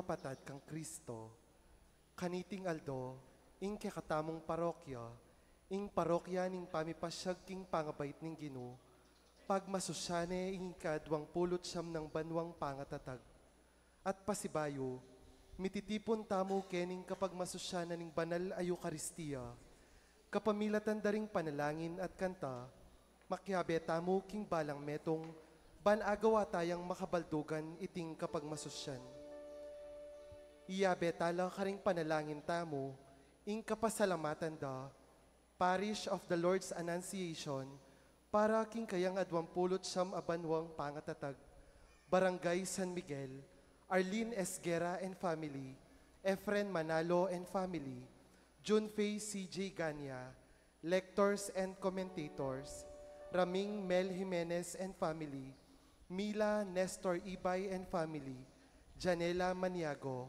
mapatad kang Kristo. Kaniting aldo, ing kakatamong parokya, ing parokya ning pamipasyag king pangabait ning Ginoo, pagmasusyane ing kadwang pulot siyam ng banwang pangatatag. At pasibayo, mititipon tamo kening kapag masusyana ning banal a Eucharistia, kapamilatan daring panalangin at kanta, makyabe tamo king balang metong, banagawa tayang makabaldugan iting kapag masusyan. Iyabe tala karing panalangin tamo, ing kapasalamatan da, Parish of the Lord's Annunciation, para king kayang adwampulot siyam abanwang pangatatag, Barangay San Miguel, Arlene Esguera and family, Efren Manalo and family, Junfei C.J. Ganya, lectors and commentators, Raming Mel Jimenez and family, Mila Nestor Ibay and family, Janela Maniago,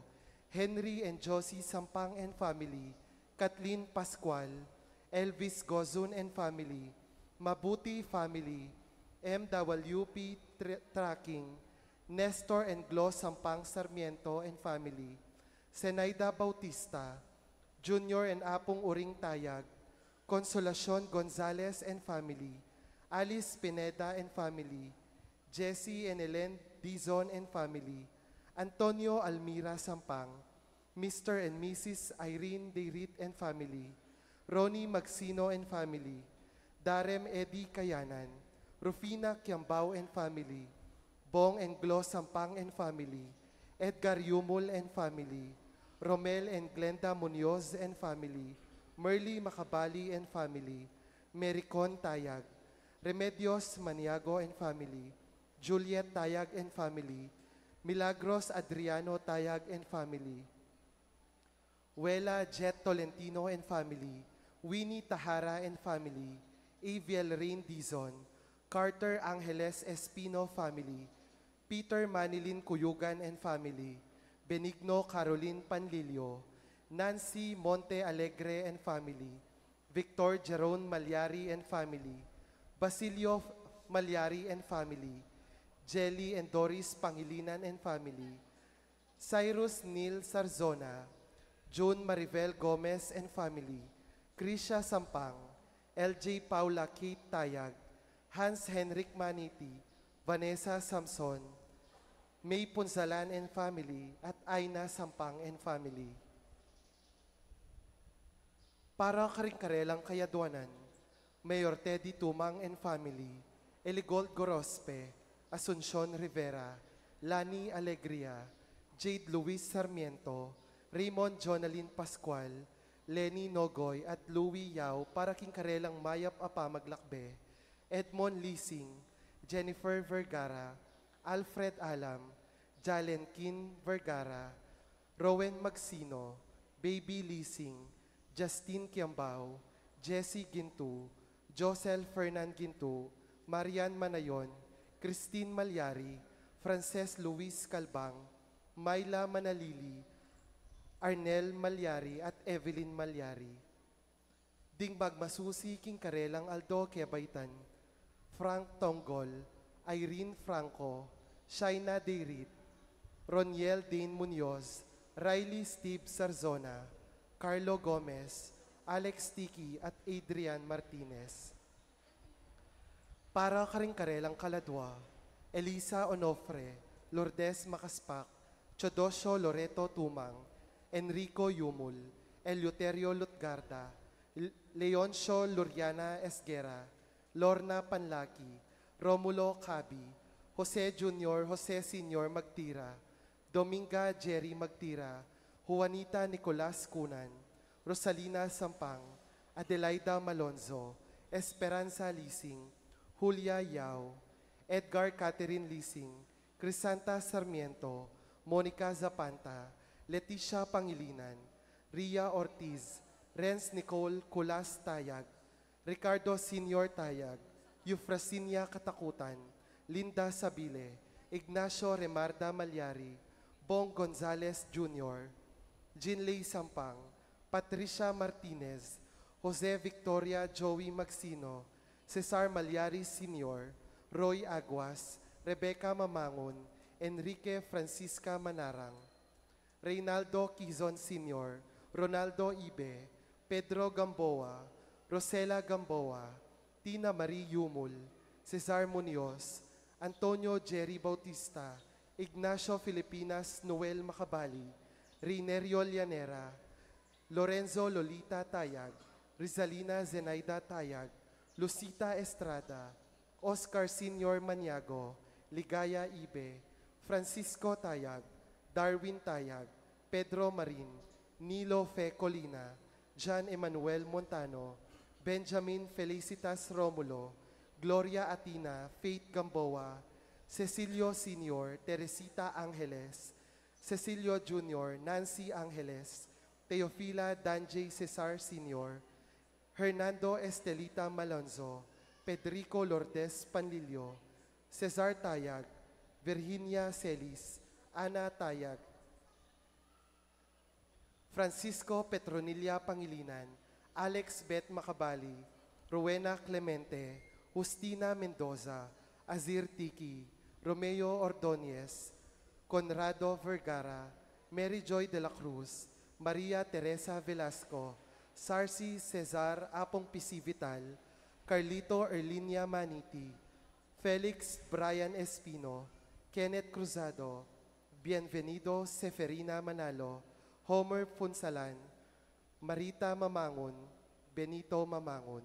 Henry and Josie Sampang and family, Kathleen Pascual, Elvis Gozun and family, Mabuti family, MWP Tracking, Nestor and Glo Sampang Sarmiento and family, Senaida Bautista, Junior and Apong Uring Tayag, Consolacion Gonzalez and family, Alice Pineda and family, Jessie and Helen Dizon and family, Antonio Almira Sampang, Mr. and Mrs. Irene Deirit and family, Ronnie Magsino and family, Darem Eddie Kayanan, Rufina Kiambao and family, Bong and Glo Sampang and family, Edgar Yumul and family, Romel and Glenda Munoz and family, Merly Makabali and family, Mericon Tayag, Remedios Maniago and family, Juliet Tayag and family, Milagros Adriano Tayag and family, Wela Jet Tolentino and family, Winnie Tahara and family, Aviel Rain Dizon, Carter Angeles Espino family, Peter Manilin Cuyugan and family, Benigno Caroline Panlilio, Nancy Monte Alegre and family, Victor Jeron Malyari and family, Basilio Malyari and family, Jelly and Doris Pangilinan and family, Cyrus Neil Sarzona, June Maribel Gomez and family, Krisha Sampang, LJ Paula Kate Tayag, Hans Henrik Maniti, Vanessa Samson, May Punsalan and family, at Aina Sampang and family. Para karing-karelang kayadwanan, Mayor Teddy Tumang and family, Eligold Gorospe, Asuncion Rivera, Lani Alegria, Jade Luis Sarmiento, Raymond Jonalyn Pascual, Lenny Nogoy at Louie Yao para king-karelang mayap apa maglakbe, Edmond Lising, Jennifer Vergara, Alfred Alam, Jalen Kin Vergara, Rowen Magsino, Baby Lising, Justine Kiambao, Jessie Gintu, Josel Fernan Gintu, Marian Manayon, Christine Malyari, Frances Luis Calbang, Myla Manalili, Arnel Malyari at Evelyn Malyari. Ding magmasusi king karelang Aldo Kebaytan, Frank Tonggol, Irene Franco, Shaina Deirit, Roniel Dane Munoz, Riley Steve Sarzona, Carlo Gomez, Alex Tiki at Adrian Martinez. Para karing-karelang Kaladwa, Elisa Onofre, Lourdes Makaspak, Chodosyo Loreto Tumang, Enrico Yumul, Eleuterio Lutgarda, Leoncio Luriana Esguera, Lorna Panlaki, Romulo Cabi, Jose Junior Jose Senior Magtira, Dominga Jerry Magtira, Juanita Nicolas Kunan, Rosalina Sampang, Adelaida Malonzo, Esperanza Lising, Julia Yao, Edgar Catherine Lising, Crisanta Sarmiento, Monica Zapanta, Leticia Pangilinan, Ria Ortiz, Renz Nicole Kulas Tayag, Ricardo Senior Tayag, Eufrasinia Katakutan, Linda Sabile, Ignacio Remarda Malyari, Bong Gonzales Jr., Jinley Sampang, Patricia Martinez, Jose Victoria Joey Magsino, Cesar Malyari Sr., Roy Aguas, Rebecca Mamangon, Enrique Francisca Manarang. Reynaldo Quizon Sr., Ronaldo Ibe, Pedro Gamboa, Rosela Gamboa, Tina Marie Yumul, Cesar Munoz, Antonio Jerry Bautista, Ignacio Filipinas Noel Macabali, Rinerio Llanera, Lorenzo Lolita Tayag, Rizalina Zenaida Tayag, Lucita Estrada, Oscar Senior Maniago, Ligaya Ibe, Francisco Tayag, Darwin Tayag, Pedro Marin, Nilo Fe Colina, John Emmanuel Montano, Benjamin Felicitas Romulo, Gloria Atina, Faith Gamboa, Cecilio Senior, Teresita Angeles, Cecilio Jr., Nancy Angeles, Teofila Danjay Cesar Sr., Hernando Estelita Malonzo, Pedrico Lourdes Panlilio, Cesar Tayag, Virginia Celis, Ana Tayag, Francisco Petronilla Pangilinan, Alex Beth Macabali, Rowena Clemente, Justina Mendoza, Azir Tiki, Romeo Ordonez, Conrado Vergara, Mary Joy de la Cruz, Maria Teresa Velasco, Sarcy Cesar Apong Pisivital, Carlito Erlinia Maniti, Felix Brian Espino, Kenneth Cruzado, Bienvenido Seferina Manalo, Homer Punsalan, Marita Mamangon, Benito Mamangon.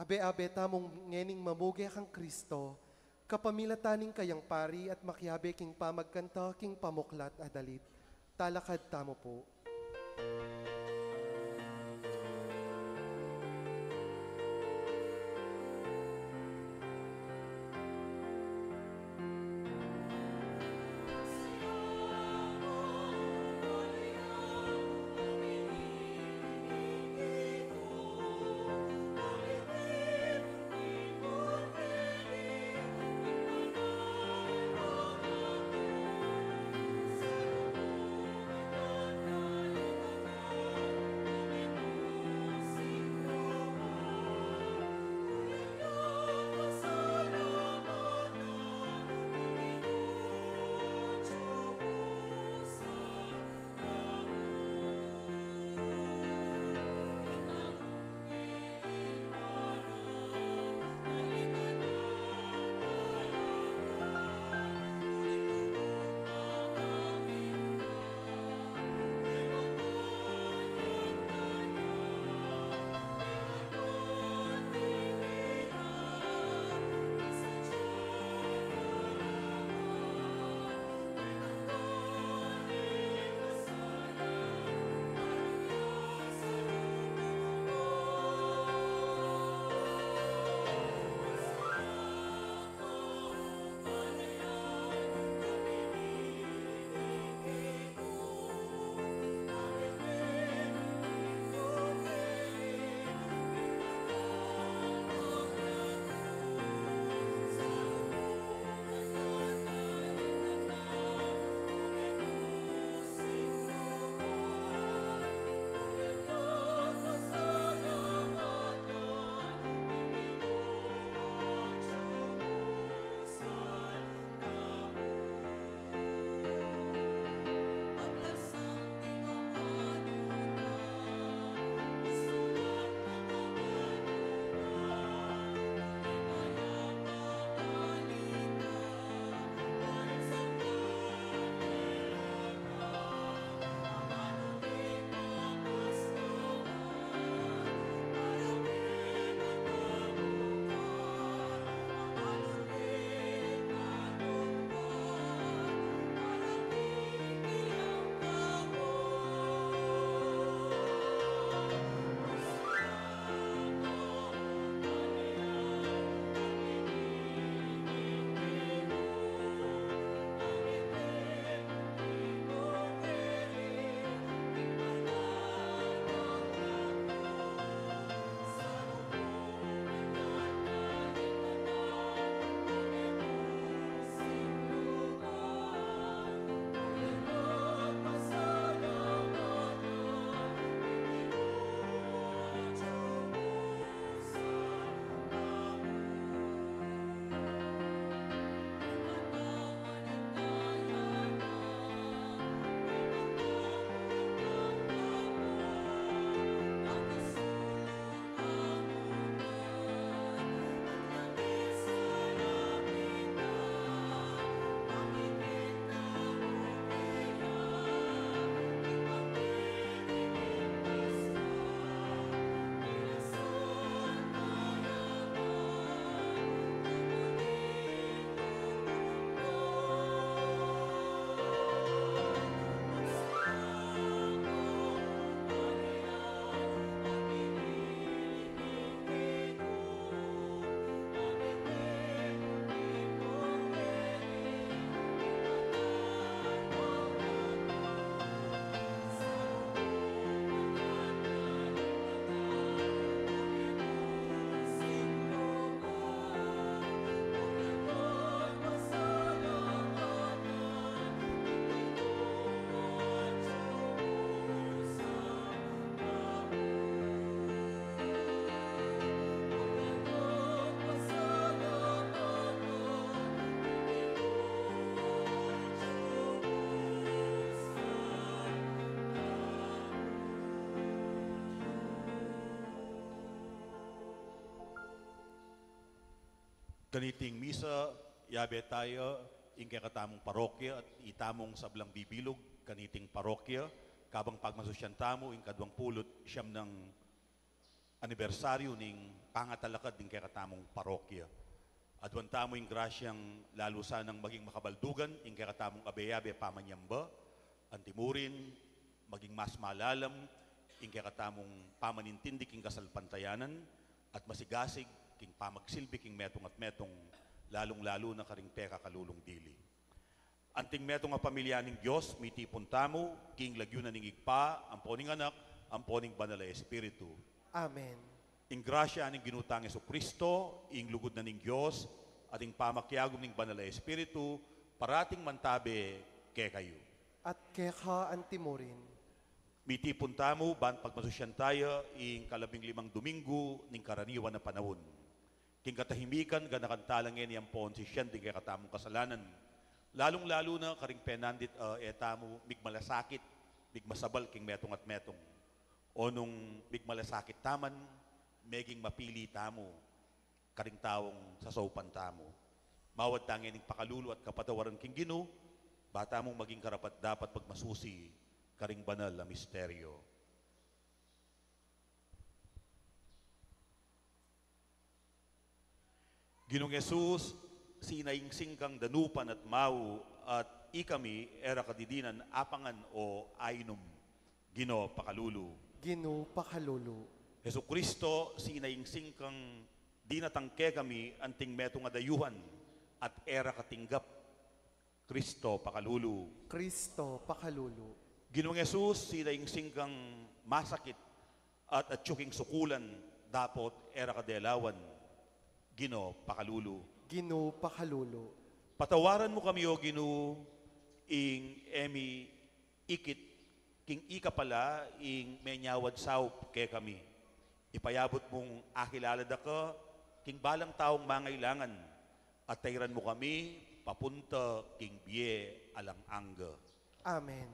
Abe-abe tamong ngening mamugi kang Kristo, kapamilataning kayang pari at makyabe king pamagkanta king pamuklat adalit. Talakad tamo po. Kaniting misa, yabe tayo, ingke katamong parokya at itamong sablang bibilog, kaniting parokya, kabang pagmasusyan tamo, ing kadwang pulot, siyam ng anibersaryo ning pangatalakad ing katamong parokya. Adwan tamo ing grasyang lalo sanang maging makabaldugan, ing katamong abeyabe pamanyamba, antimurin, maging mas malalam, ing katamong pamanintindik ing kasalpantayanan, at masigasig, king pamagsilbi king metong at metong lalong-lalo na karing peka kalulong dili. Anting metong nga pamilya ning Diyos, mitipon tamo, king lagyo na ning igpa, amponing anak, amponing banal na Espiritu. Amen. Ing grasya ning ginutang Yesu Kristo, ing lugod na ning Diyos, at ing pamakyagom ning banal na Espiritu, parating mantabe ke kayo. At keka antimurin. Mitipon tamo, ban pagmasusyan tayo, ing 15 Domingo, ning karaniwan na panahon. King katahimikan, ganakantalangin niyang pon si siyan, di kaya katamong kasalanan. Lalong-lalo na, karing penandit, etamo, migmalasakit, migmasabal, king metong at metong. O nung migmalasakit taman, meging mapili tamo, karing taong sasopan tamo. Mawad tangin ning pakalulu at kapatawaran king Gino, bata mong maging karapat dapat pagmasusi, karing banal na misteryo. Ginong Jesus, sinaingsing kang danupan at mau, at ikami era kadidinan apangan o ainom. Gino pakalulu. Gino pakalulu. Jesu Kristo, sinaingsing kang dinatangke kami anting metong adayuhan at era katinggap. Kristo pakalulu. Kristo pakalulu. Ginong Jesus, sinaingsing kang masakit at atsyuking sukulan dapot era kadelawan. Gino pakalulu. Gino pakalulu. Patawaran mo kami o Gino ing emi ikit king ika pala ing menyawad saup ke kami. Ipayabot mong akilalad ka king balang taong mangailangan at tayran mo kami papunta king biye alang angga. Amen.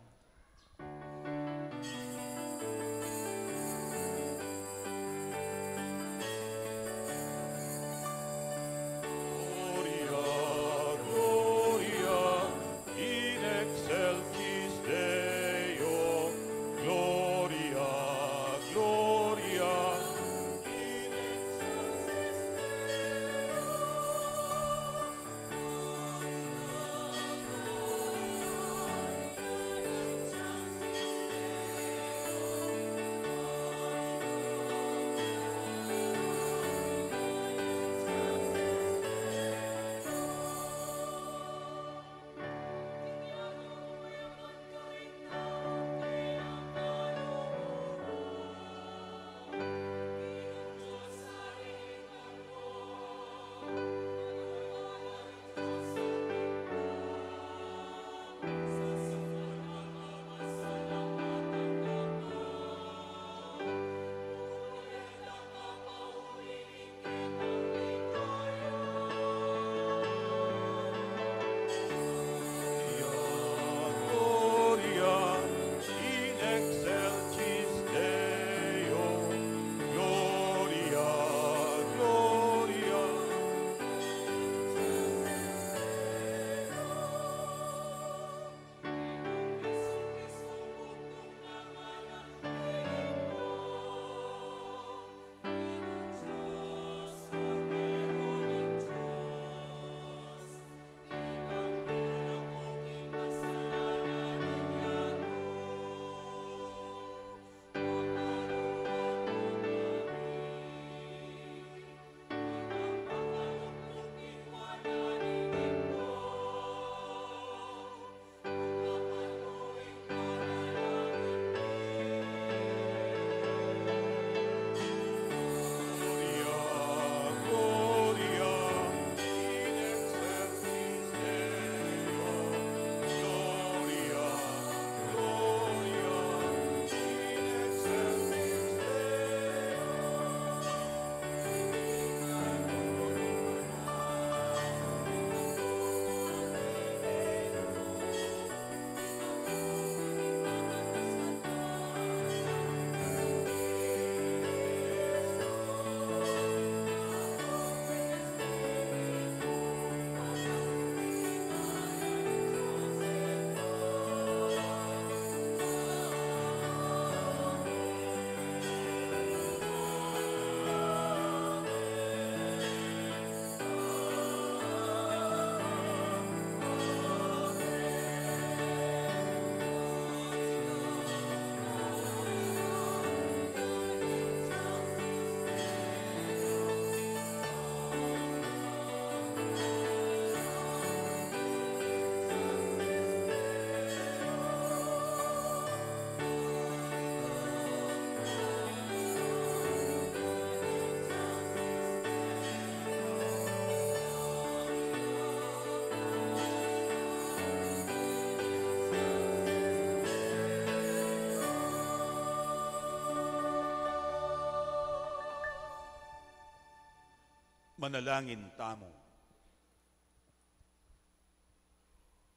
Manalangin tamo.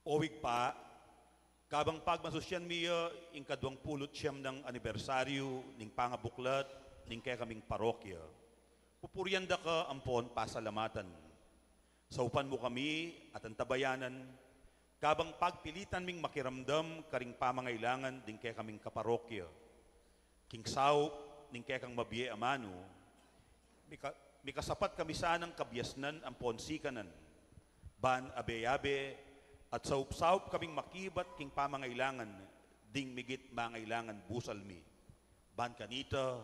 Owig pa, kabang pagmasusyan miya, ing kadwang pulot siyam ng anibersaryo, ning pangabuklat, ning kaya kaming parokya. Pupurianda ka ampon pasalamatan. Sa upan mo kami at ang tabayanan, kabang pagpilitan ming makiramdam karing pamangailangan din kaya kaming kaparokya. King sao, ning kaya kang mabiye amano, may kasapat kami sanang kabyasnan ang ponsikanan, ban abe-abe, at saup-saup kaming makibat king pamangailangan, ding migit mangailangan busalmi. Ban kanita,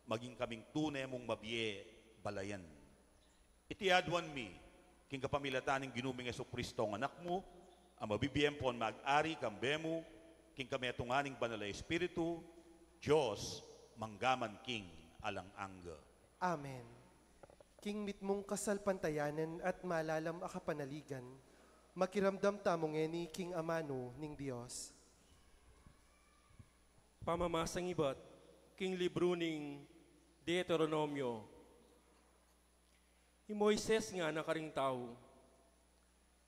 maging kaming tunay mong mabiye balayan. Itiadwan mi, king kapamilataning ginuming Yesu Kristo ng anak mo, ang mabibiyem po ang mag-ari kambemo, king kami atunganing banal na Espiritu, Diyos, manggaman king alang angga. Amen. King mitmong kasal pantayanan at malalam akapanaligan, makiramdam tamong eni king amano ning Dios. Pamamasang ibat, king libro ning Deuteronomio. Ni Moises nga nakaring tao,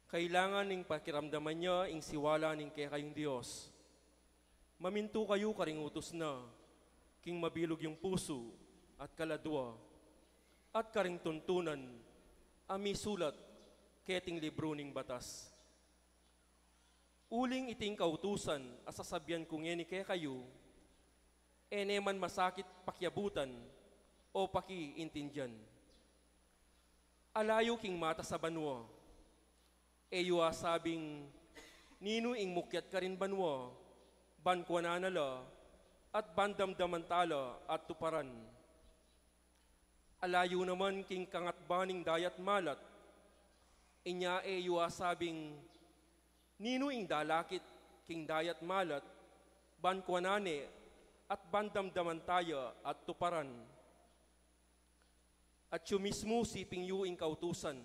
kailangan ning pakiramdaman niya ing siwala ning kay kayong Dios. Maminto kayo karing utos na, king mabilog yung puso at kaladwa, at karing tuntunan, ami sulat, keting libro ning batas. Uling iting kautusan, asasabyan kung ngeni kay kayo, eneman masakit pakyabutan, o pakiintindyan. Alayo king mata sa banwa, eyo asabing, nino ing mukyat ka rin banwa, bankwananala, at bandamdamantala at tuparan. Alayo naman king kangatbaning dayat malat, inya eyo asabing, nino ing dalakit king dayat malat, bankwanane, at bandamdamantaya at tuparan. At yu mismo siping yu ing kautusan,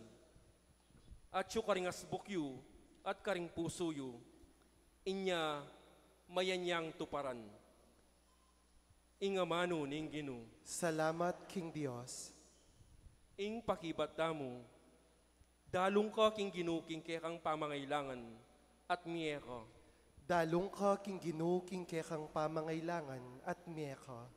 at yu karing asbukyu, at karing pusuyu, inya mayanyang tuparan. Ingamano ning Ginu, Salamat king Dios. ing pakibat damo, dalong ka king Ginu king kekang pamangailangan, at miyeka. Dalong ka king Ginu king kekang pamangailangan at miyeka.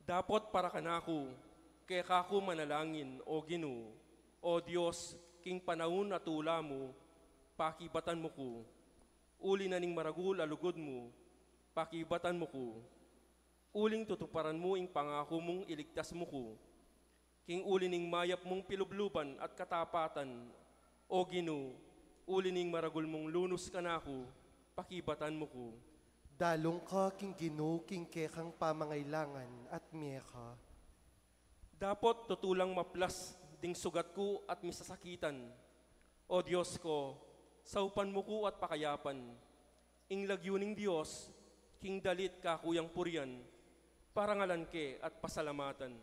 Dapot para kanako, kaya ko manalangin, o Ginu, o Diyos, king panahon at tula mo, pakibatan mo ko. Uli na ning maragul alugod mo, pakibatan mo ko. Uling tutuparan mo ing pangako mong iligtas mo ko. King uli ning mayap mong pilubluban at katapatan, o Ginu, uli ning maragul mong lunos kanako, pakibatan mo ko. Dalong ka king Ginu king kekang pamangailangan at miyeka. Dapot tutulang maplas ding sugat ko at misasakitan. O Diyos ko, saupan mo ko at pakayapan. Ing lagyuning Diyos, king dalit kakuyang puryan, parangalan ke at pasalamatan.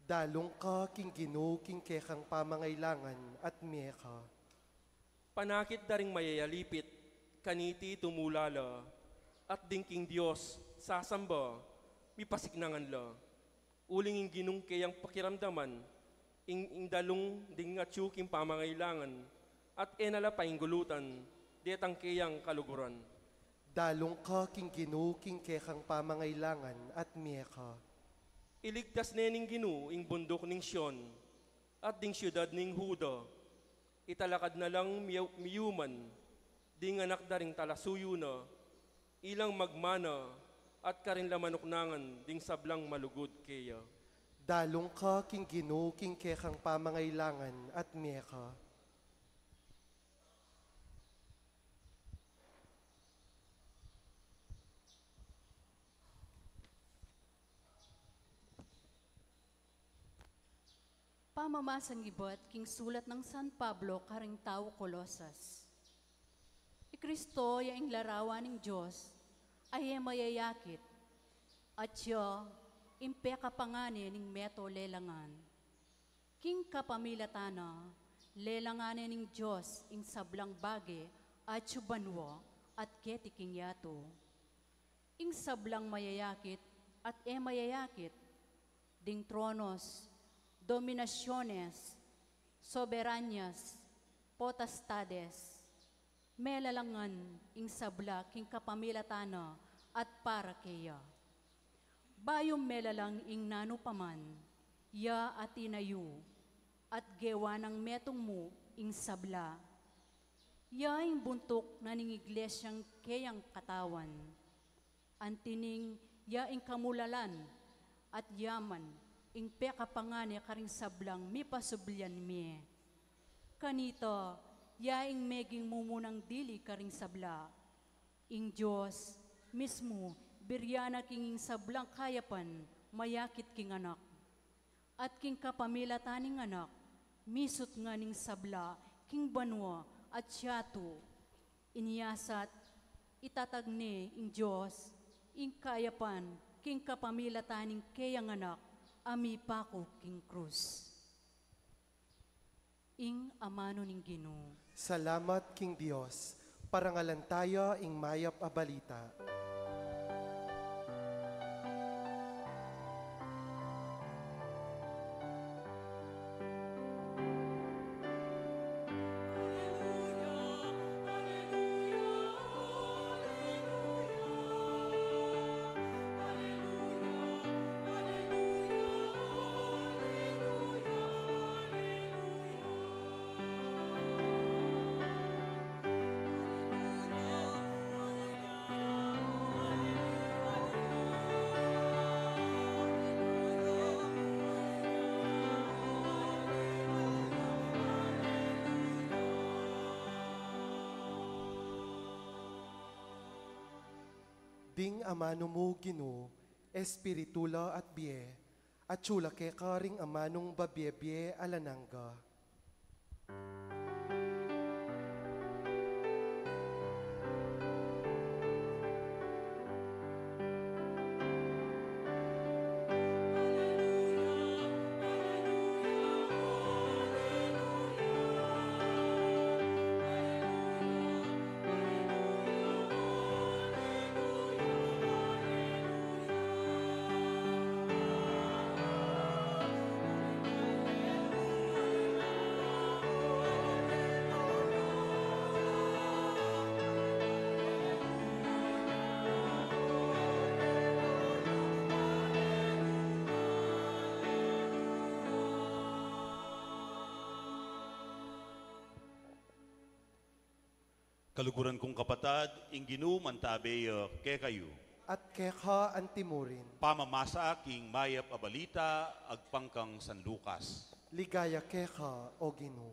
Dalong ka king Ginu king kekang pamangailangan at miyeka. Panakit daring mayayalipit, kaniti tumulala, at dingking Diyos, sasamba, mipasiknangan la. Uling ing ginung kayang pakiramdaman, ing dalong ding atsuking pamangailangan, at enala painggulutan, detang kayang kaluguran. Dalong ka king Ginu king kekang pamangailangan at miyeka. Iligtas nening Ginu ing bundok ning Sion, at ding syudad ning Huda, italakad na lang miyuman, ding anak daring talasuyo na, ilang magmana, at karin lamanuknangan, ding sablang malugod kaya. Dalong ka king Ginu king kekang pamangailangan at miyeka. Pamamasang ibot king sulat ng San Pablo karing tao Colosas. Kristo yaing larawan ng Diyos ay mayayakit at siya impe kapangani ning meto lelangan. King kapamilatana lelanganin ning Diyos ing sablang bage at subanwa at ketiking yato. Ing sablang mayayakit at mayayakit ding tronos dominaciones, soberanyas, potestades, melalangan ing sabla king kapamilatana at para kaya. Bayong melalang ing nanupaman, ya at inayu, at gewa ng metong mo ing sabla. Ya ing buntok na ning iglesyang kayang katawan, antining ya ing kamulalan at yaman, ing pekapangani karing sablang mi pasublyan mi. Kanito, ya ing meging mumunang dili karing sabla, ing Diyos mismo, biryana king sablang kayapan, mayakit king anak. At king kapamilataning anak, misut nga ning sabla, king banwa at siyatu. Iniyasat, itatagne ing Diyos, ing kayapan, king kapamilataning kayang anak, ami pako king krus. Ing amano ning Ginoo. Salamat king Dios, parangalan tayo ing mayap a balita. Ding amano mo Ginoo, espiritula at biye, at chula ke karing amanong babye-bye alanangga. Kaluguran kong kapatad, ing Ginoo mantabe ke kayo. At keka antimurin, Pamamasa aking mayap a balita, agpangkang San Lucas. ligaya keka o Ginoo.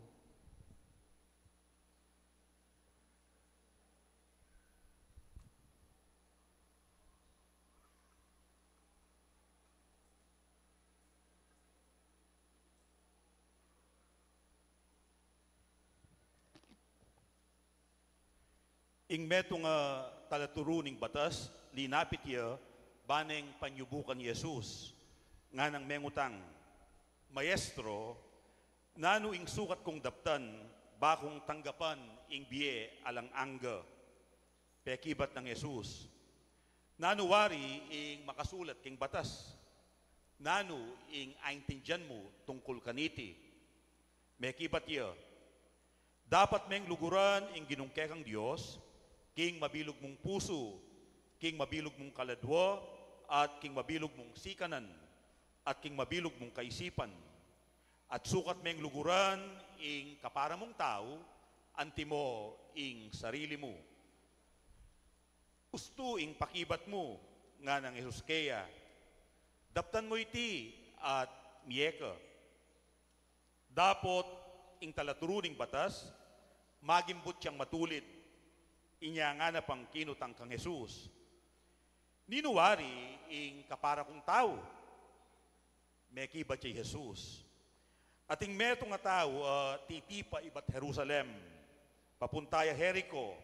Ing metong talaturuning batas, linapit ya, baneng panyubukan Yesus, nga nang mengutang, Maestro, nano ing sukat kong daptan, bakong tanggapan ing biye alang angga, pekibat ng Yesus. Nano wari ing makasulat king batas, nano ing aintindihan mo tungkol kaniti, mekibat ya, dapat meng luguran ing ginungkekang Diyos, king mabilog mong puso, king mabilog mong kaladwa, at king mabilog mong sikanan, at king mabilog mong kaisipan. At sukat meng luguran ing kapara mong tao, antimo ing sarili mo. Gusto ing pakibat mo, nga ng Ehuskeya. Daptan mo iti at miyeka. Dapot ing talaturuning batas, magimbot siyang matulid, inya nga na pang kinutang kang Jesus. Ninuwari ing kapara kong tao, mekibat siya Jesus. At ing meto nga tao, titipa ibat Jerusalem, papuntaya Jericho,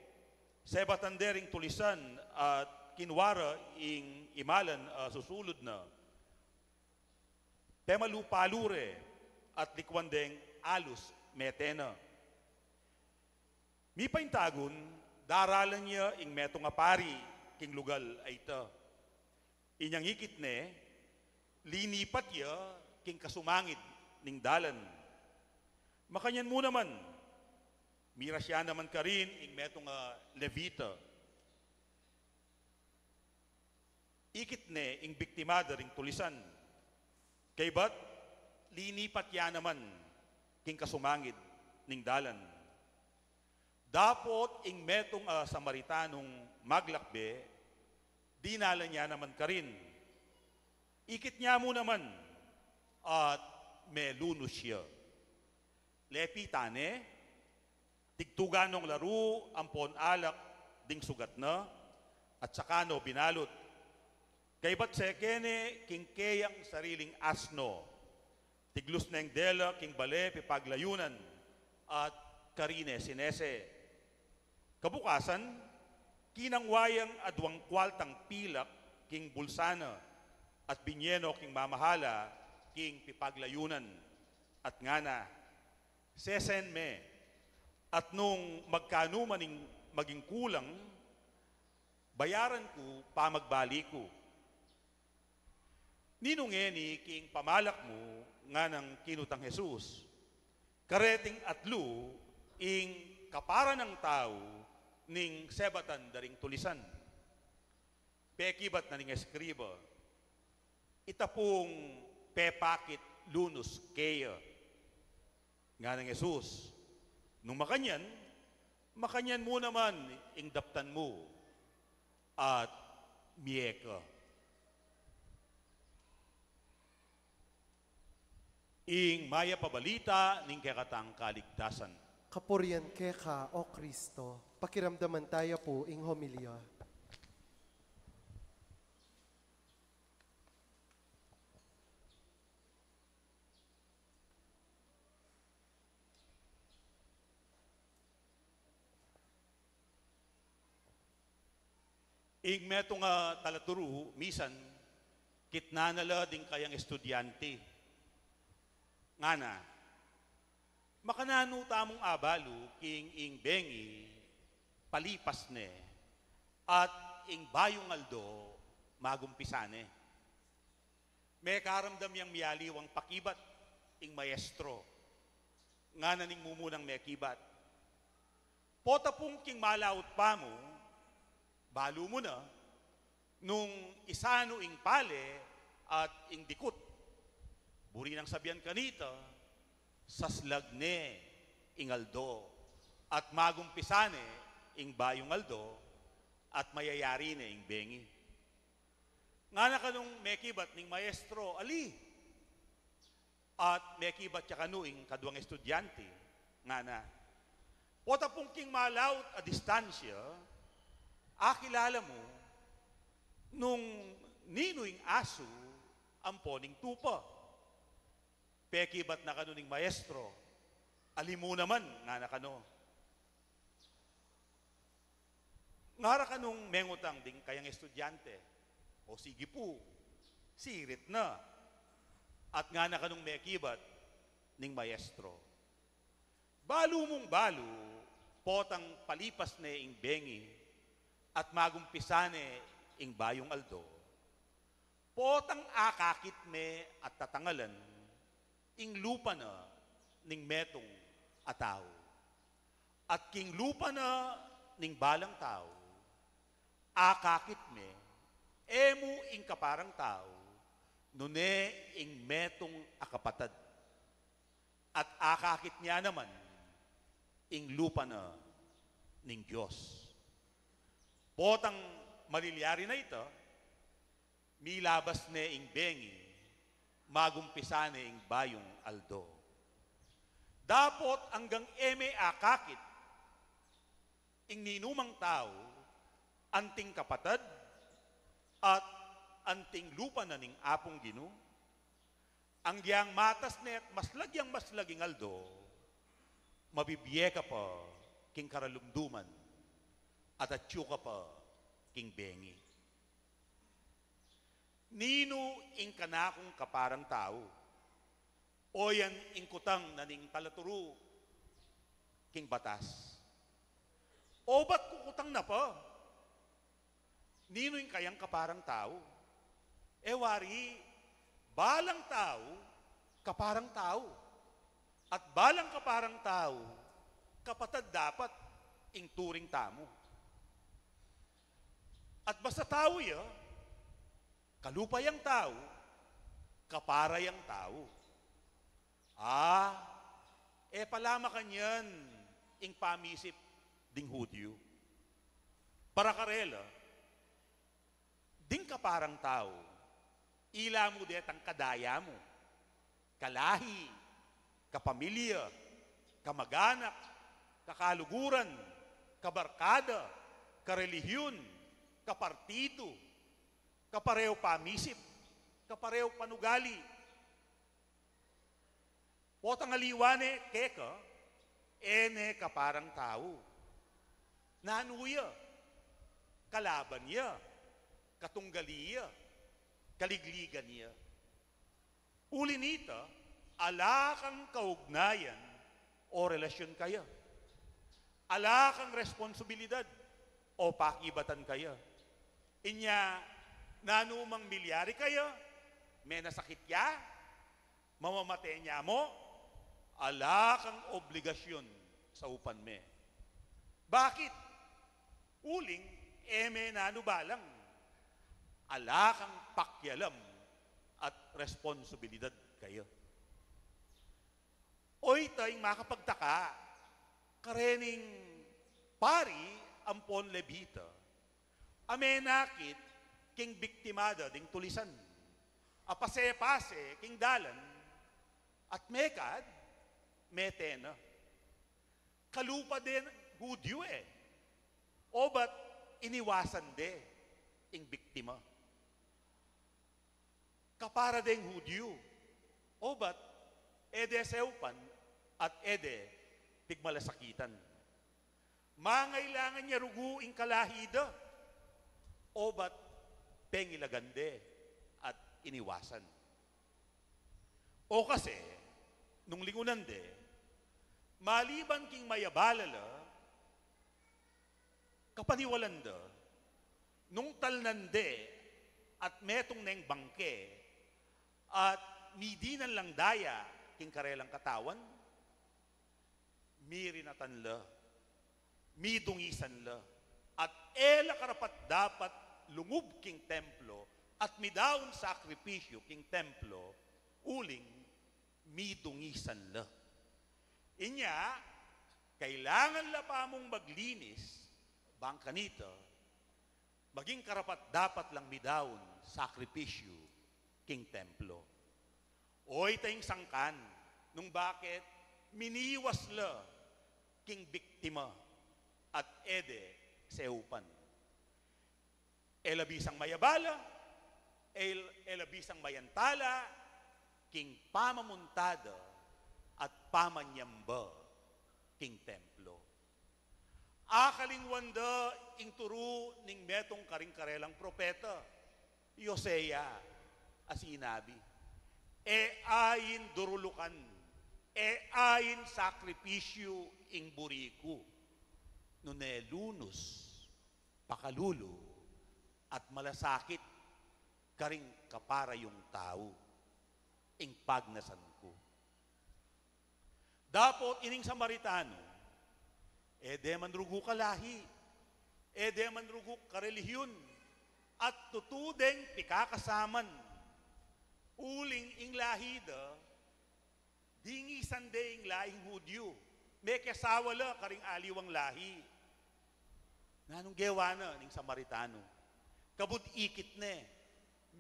sebatandering tulisan at kinwara ing imalan susulod na, pemalupalure at likwandeng alus metena. Mi paintagon, daralan niya ing meto nga pari, king lugal ay ita. Inyang hikit ne, linipat niya king kasumangid, ning dalan. Makanyan mo naman, mira siya naman ka rin, ing metong levita. Ikit ne, ing biktimada ring tulisan. Kay ba't, linipat ya naman, king kasumangid ning dalan. Dapot ing metong Samaritanong maglakbe, dinala niya naman ka rin. Ikit niya mo naman, at may lunos siya. Lepitane, tigtuganong laro, ampon alak, ding sugat na, at saka no binalot. Kay ba't sekene, king keyang sariling asno, tiglus na yung dela, king bale, pipaglayunan, at karine sinese. Kabukasan, kinangwayang adwang kwaltang pilak, king bulsana, at binyeno king mamahala, king pipaglayunan. At ngana, sesen me, at nung magkano maning maging kulang, bayaran ko pa magbali ko. Ninungeni king pamalak mo nga ng kinutang Jesus, kareting atlu ing kapara ng tao ning sebatan daring tulisan. Pekibat na ning eskriba, itapong pepakit lunus kaya nga ng Jesus. Nung makanyan mo naman ing daptan mo at miyeka. Ing maya pabalita ning kekatang kaligtasan. Kapurian keka, O Kristo, pakiramdaman tayo po ing homilya. Ing metong talaturu, misan, kitnanala ding kayang estudyante. Ngana, makanano tamong abalo, king ing bengi, palipas ne, at ing bayong aldo, magumpisane. May karamdam yang miyaliwang pakibat, ing maestro, ngana ning mumunang may kibat. Potapong king malaut pa mo, balo mo na, nung isano ing pale at ing dikut. Buri ng sabihan kanita, saslagne ing aldo, at magumpisane ing bayong aldo, at mayayari na ing bengi. Nga na kanong mekibat ning maestro, ali, at mekibat siya kanu ing kaduang estudyante, nga na, potapong king malaut a distansya, akilala mo, nung ninuing aso, amponing tupa. Pekibat na kanuning maestro, alimu naman nga na kano. Ngara kanong mengutang ding kayang estudyante, o sige po, sirit na. At nga na kanong mekibat ning maestro. Balo mong balo, potang palipas na ing bengi, at magumpisane ing bayong aldo, potang akakit me at tatangalan, ing lupa na ning metong ataw. At king lupa na ning balang tao, akakit me, emu ing kaparang tao, nune ing metong akapatad. At akakit niya naman, ing lupa na ning Diyos. Potang malilyari na ito, milabas ne ing bengi, magumpisane ing bayong aldo. Dapot hanggang eme akakit, ing ninumang tao, anting kapatad, at anting lupa na ning apong Gino, ang giyang matas net maslagyang aldo, mabibiye ka pa king karalumduman, at atyo ka pa king bengi. Nino ing kanakong kaparang tao, o yan ing kutang naning talaturu, king batas. O ba't kukutang na pa? Nino ing kayang kaparang tao? Ewari, balang tao, kaparang tao. At balang kaparang tao, kapatad dapat ing turing tamo. At basta tao ya, kalupay ang tao, kaparay ang tao. Palama kanyan ing pamisip ding Hudyo. Para karela, ding kaparang tao, ila mo det ang kadaya mo, kalahi, kapamilya, kamag-anak, kakaluguran, kabarkada, karelihiyon, kapartido, kapareho pamisip, kapareho panugali. Potang aliwane, keka, ene kaparang tao. Nanuya, kalaban niya, katunggaliya, kaligligan niya. Ulinita, alakang kaugnayan o relasyon kaya. Alakang responsibilidad o pakibatan kaya. Inya, nanumang milyari kaya, may nasakit ya, mamamatay niya mo, alakang obligasyon sa upan me. Bakit? Uling, eme nanubalang, alakang pakyalam at responsibilidad kayo. Oy tayong makapagtaka, karening pari ampon lebita, amenakit king biktimada ding tulisan, apase-pase king dalan, at mekad, metena. Kalupa din Hudyo o ba't iniwasan de ing biktima? Kapara ding Hudyo o ba't ede seupan at ede tigmalasakitan. Mangailangan niya rugu ing kalahida o ba't pengilagande at iniwasan. O kasi, nung lingunan de, maliban king mayabalala, kapaniwalanda, nung talnande at metong neng bangke, at midinan lang daya king karelang katawan, mirinatan la, midungisan la, at ela karapat dapat lungub king templo, at midaon sakripisyo king templo, uling midungisan la. Inya, kailangan la pa mong maglinis, bangka nito, maging karapat dapat lang midaon sakripisyo king templo. Oy tayong sangkan, nung bakit miniwas la king biktima at ede seupan. Elabisang mayabala, elabisang mayantala, king pamamuntada at pamanyamba king templo. Akalingwanda ing turu ning metong karing-karelang propeta, Yosea, asinabi, ayin durulukan, ayin sakripisyo ing buriku, nunelunus, pakalulo, at malasakit, karing kapara yung tao, ing pagnasan ko. Dapot ining Samaritano, ede manrugo kalahi, ede manrugo karelihiyon, at tutudeng pikakasaman, uling ing lahida, dingisan de ing lahing Hudyo, may kasawala karing aliwang lahi. Nanong gewana ning Samaritano, kabud ikit ne,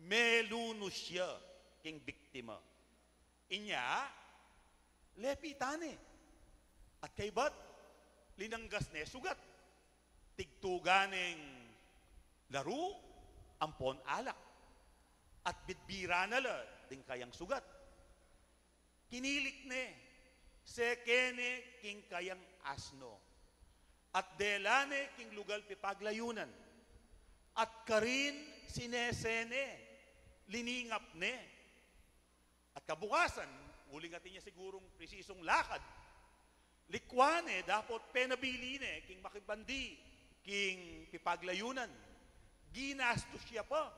melunus siya king biktima. Inya, lepitane. At kay bat, linanggas ne sugat. Tigtuganeng laro, ampon alak. At bitbira na la, ding kayang sugat. Kinilik ne, sekene king kayang asno. At delane king lugal pipaglayunan. At karin sinesene, liningap ne. At kabukasan, uling atin niya sigurong presisong lakad. Likwane, dapat penabili ne, king makibandi, king pipaglayunan. Ginastos siya pa.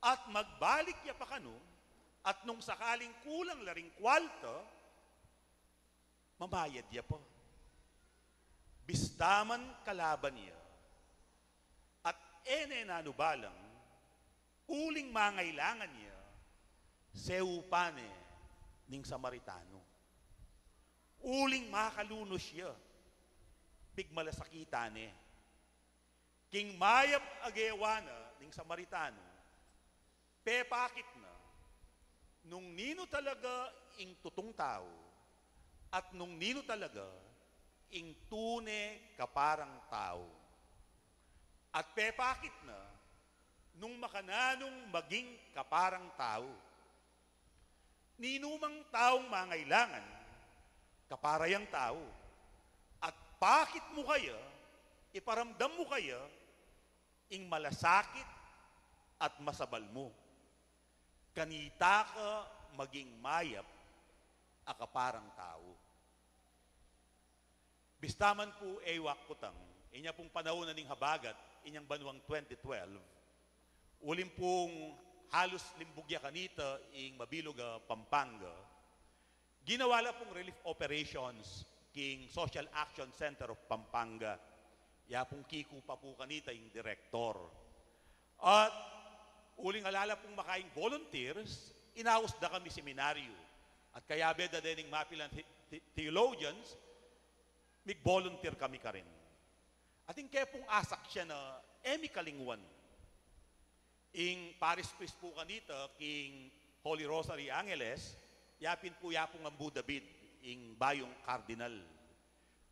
At magbalik niya pa kano, At nung sakaling kulang laring kwalto, mamayad niya po. Bistaman kalaban niya. At ene nanubalang, uling mangailangan niya, seupane ning Samaritano. Uling makalunos siya, pigmalasakitane. King mayap agewana ning Samaritano, pepakit na, nung nino talaga ing tutong tao, at nung nino talaga ing tune kaparang tao. At pepakit na, nung makananong maging kaparang tao. Ninumang taong mangailangan, kaparayang tao. At pakit mo kaya, iparamdam mo kaya, ing malasakit at masabal mo. Kanita ka maging mayap, akaparang tao. Bistaman po ewak kutang, inya pong panahon na ning habagat, inyang banwang 2012, ulim pong halos limbugya kanita ing Mabiloga, Pampanga, ginawala pong relief operations king Social Action Center of Pampanga. Ya pong kiku pa po kanita ing direktor. At uling alala pong makaing volunteers, inaus da kami seminaryo. At kaya beda dening mapilan theologians, mig-volunteer kami ka rin. At yung kaya pong asak siya na emi kalingwan. Ing Paris Priest po kanita, king Holy Rosary Angeles, yapin po yapong ang David, ing bayong cardinal.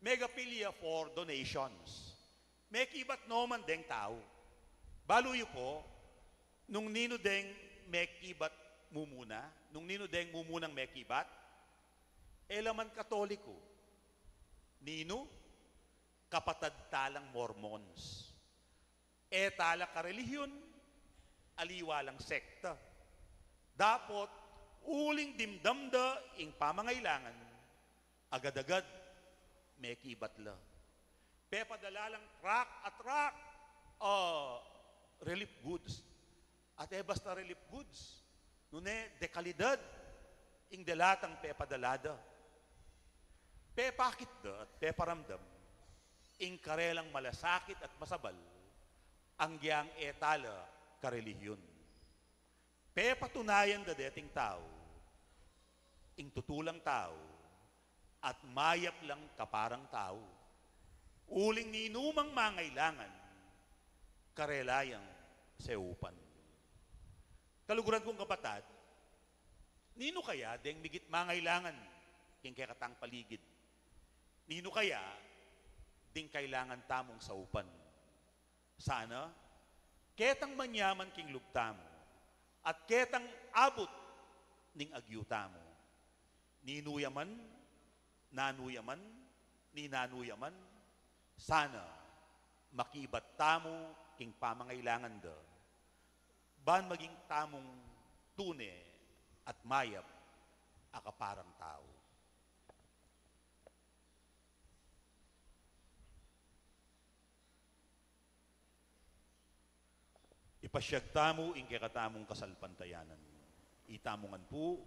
Megapilia for donations. May kibat noman deng tao. Baluyo po, nung nino deng may kibat mumuna, nung nino deng mumunang may kibat, elaman katoliko, nino, kapatad talang Mormons. E tala ka relihiyon, aliwalang sekta. Dapot, uling dimdamda ing pamangailangan, agad-agad, may kibat la. Pepadalalang truck at truck, relief goods. At basta relief goods, nune dekalidad, ing delatang pepadalada. Pepakit da at peparamdam, ing karelang malasakit at masabal, ang giyang etala karelihiyon. Pepatunayan da deting tao, ing tutulang tao, at mayap lang kaparang tao. Uling ninumang mangailangan, karelayang seupan. Kaluguran kong kapatid, nino kaya deng migit mangailangan king kay katang paligid? Nino kaya ding kailangan tamong saupan? Sana, ketang manyaman king lugtamo, at ketang abot ning agyutamo. Ninuyaman, nanuyaman, ninanuyaman, sana makibat tamo king pamangailangan da. Ban maging tamong tune at mayap akaparang tao. Ipasyag tamo ing kakatamong kasalpantayanan. Itamongan po,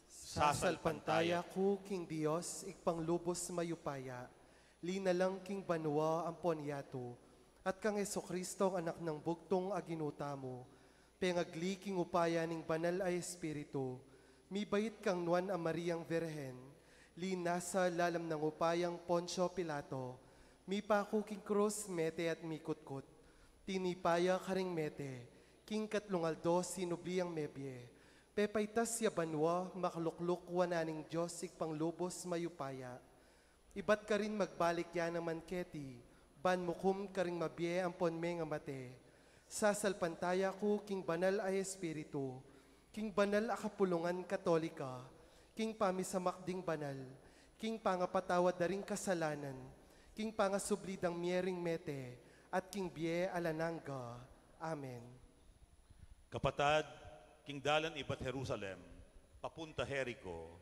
Sasalpantaya ko, King Dios, ikpanglubos mayupaya, linalang King Banwa ang ponyato, at kang Esokristo ang anak ng bugtong aginuta mo, pengagli King upaya ning banal ay espiritu, mibait kang nuan ang Mariang Virhen, linasa lalam ng upayang Poncio Pilato, mipako King Cruz mete at mikutkot, tinipaya karing mete, King Katlungaldo sinubliang mebye, pepaitas ya banwa, maklukluk wananing Diyos ikpanglubos mayupaya. Ibat ka rin magbalik yan naman keti, ban mukum ka rin mabye ang ponme nga mate. Sasalpantaya ko, King Banal ay Espiritu, King Banal akapulungan Katolika, King pamisamakding banal, King pangapatawad daring kasalanan, King pangasublidang miering mete, at King Bie alanangga. Amen. kapatad, king dalan ibat Jerusalem, papunta Jericho,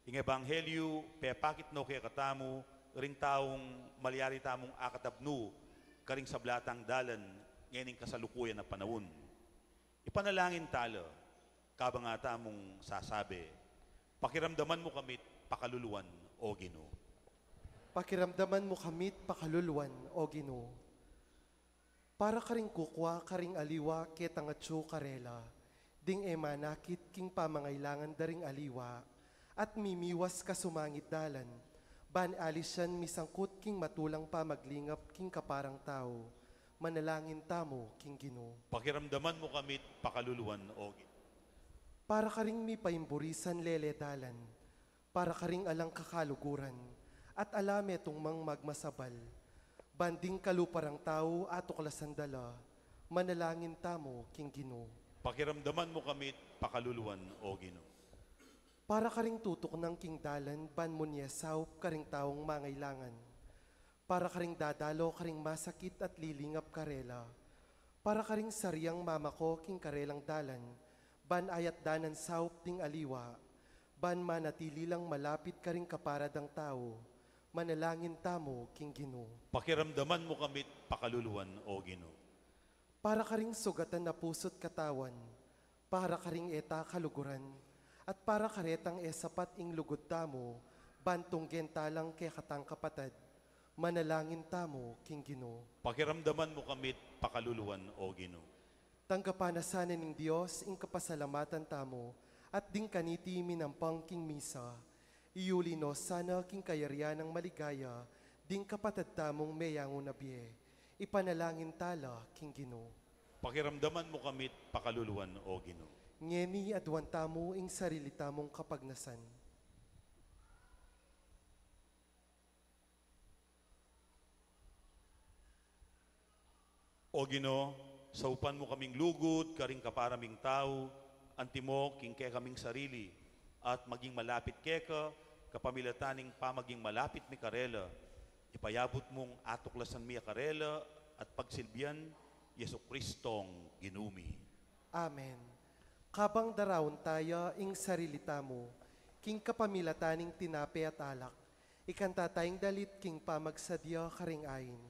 ing ebanghelyo, pepakit no kaya katamu, ring taong malyari tamong akatabnu, karing sablatang dalan, ngayon kasalukuyan na panahon. Ipanalangin talo, kabang ata mong sasabi, pakiramdaman mo kamit pakaluluwan o Ginoo. Pakiramdaman mo kamit pakaluluwan, o Ginoo. Para karing kukwa, karing aliwa, ketang atsu karela, ding emanakit king pamangailangan daring aliwa, at mimiwas ka sumangit dalan, ban alisyan misangkut king matulang pa maglingap king kaparang tao, manalangin tamo king Ginoo. Pakiramdaman mo kamit pakaluluwan o Ginoo. Para karing mi paimburisan leledalan, para karing alang kakaluguran, at alame tong mang magmasabal, banding kaluparang tao at tuklasan dala, manalangin tamo king Ginoo. Pakiramdaman mo kamit pakaluluwan o Ginoo. Para karing tutok ng king dalan, ban mo niya saup karing taong mangailangan, para karing dadalo karing masakit at lilingap karela, para karing sariyang mamako king karelang dalan, ban ayat danan saup ding aliwa, ban manatili lang malapit karing kaparadang tao, manalangin tamo king Ginoo. Pakiramdaman mo kamit pakaluluwan o Ginoo. Para karing sugatan na puso't katawan, para karing eta kaluguran, at para karetang sapat ing lugod tamo, bantong gentalang kay katang kapatad, manalangin tamo king Ginoo. Pakiramdaman mo kamit pakaluluwan o Ginoo. Tanggapanasanan ng Diyos ing kapasalamatan tamo, at ding kaniti minampang king misa, iuli no sana king kayarian ng maligaya, ding kapatad tamong mayangon na biye, ipanalangin tala king Ginoo. Pakiramdaman mo kamit pakaluluwan o Ginoo. Ngeni adwan tamo ing sarili tamong kapagnasan. O Ginoo, saupan mo kaming lugod, karing kaparaming tao, antimo king kaya kaming sarili, at maging malapit keka, kapamilataning pa maging malapit mi karela. Ipayabot mong atuklasan mi karela, at pagsilbihan, Yesu Kristong ginumi. Amen. Kabang darawon tayo ing sarili tamo, king kapamilataning tinape at alak, ikanta tayong dalit king pamagsadya karing ayin.